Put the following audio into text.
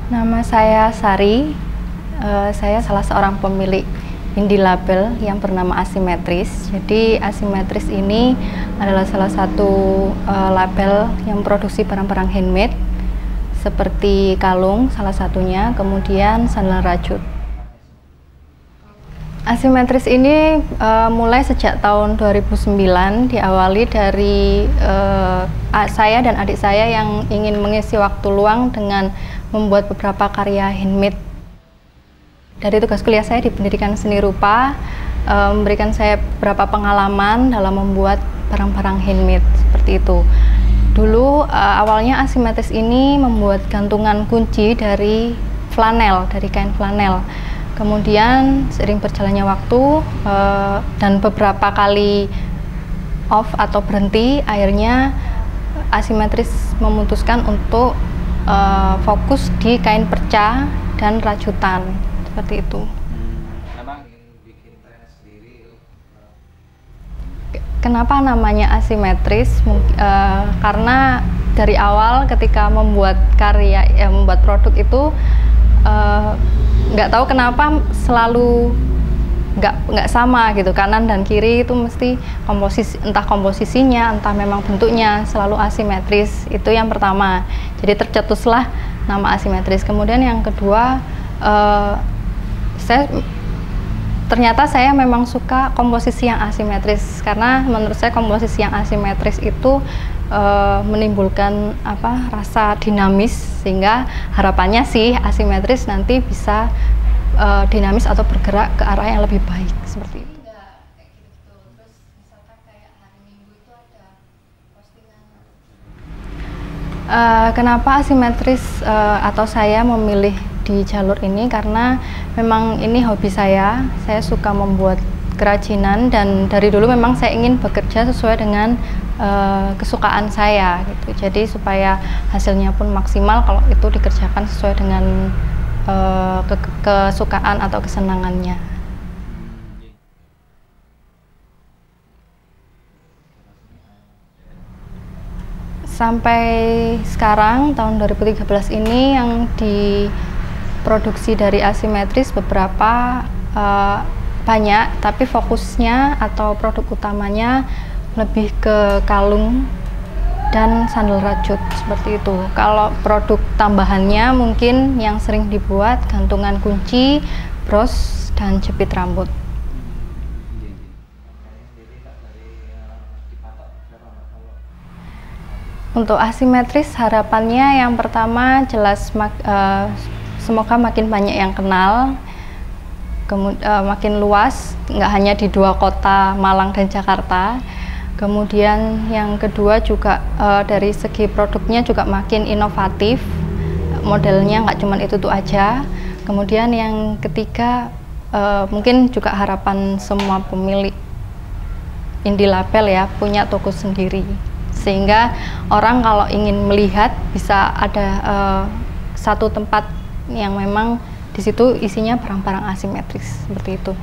Nama saya Sari, saya salah seorang pemilik indie label yang bernama Asimetris. Jadi Asimetris ini adalah salah satu label yang produksi barang-barang handmade seperti kalung salah satunya, kemudian sandal rajut. Asimetris ini mulai sejak tahun 2009, diawali dari saya dan adik saya yang ingin mengisi waktu luang dengan membuat beberapa karya handmade. Dari tugas kuliah saya di Pendidikan Seni Rupa, memberikan saya beberapa pengalaman dalam membuat barang-barang handmade seperti itu. Dulu awalnya Asimetris ini membuat gantungan kunci dari flanel, dari kain flanel. Kemudian seiring berjalannya waktu dan beberapa kali off atau berhenti, akhirnya Asimetris memutuskan untuk fokus di kain perca dan rajutan seperti itu. Kenapa namanya Asimetris? Karena dari awal ketika membuat karya, membuat produk itu nggak tahu kenapa selalu nggak sama gitu, kanan dan kiri itu mesti entah komposisinya, entah memang bentuknya selalu asimetris. Itu yang pertama, jadi tercetuslah nama Asimetris. Kemudian yang kedua, ternyata saya memang suka komposisi yang asimetris, karena menurut saya komposisi yang asimetris itu menimbulkan rasa dinamis, sehingga harapannya sih Asimetris nanti bisa dinamis atau bergerak ke arah yang lebih baik seperti itu. Kenapa Asimetris atau saya memilih di jalur ini, karena memang ini hobi saya suka membuat kerajinan, dan dari dulu memang saya ingin bekerja sesuai dengan kesukaan saya gitu. Jadi supaya hasilnya pun maksimal kalau itu dikerjakan sesuai dengan kesukaan atau kesenangannya. Sampai sekarang tahun 2013 ini yang diproduksi dari Asimetris beberapa banyak, tapi fokusnya atau produk utamanya lebih ke kalung dan sandal rajut seperti itu. Kalau produk tambahannya mungkin yang sering dibuat gantungan kunci, bros, dan jepit rambut. Untuk Asimetris harapannya yang pertama jelas semoga makin banyak yang kenal, makin luas, nggak hanya di 2 kota Malang dan Jakarta. Kemudian yang kedua juga dari segi produknya juga makin inovatif, modelnya nggak cuma itu aja. Kemudian yang ketiga mungkin juga harapan semua pemilik indie label ya punya toko sendiri, sehingga orang kalau ingin melihat bisa ada satu tempat yang memang di situ isinya barang-barang asimetris seperti itu.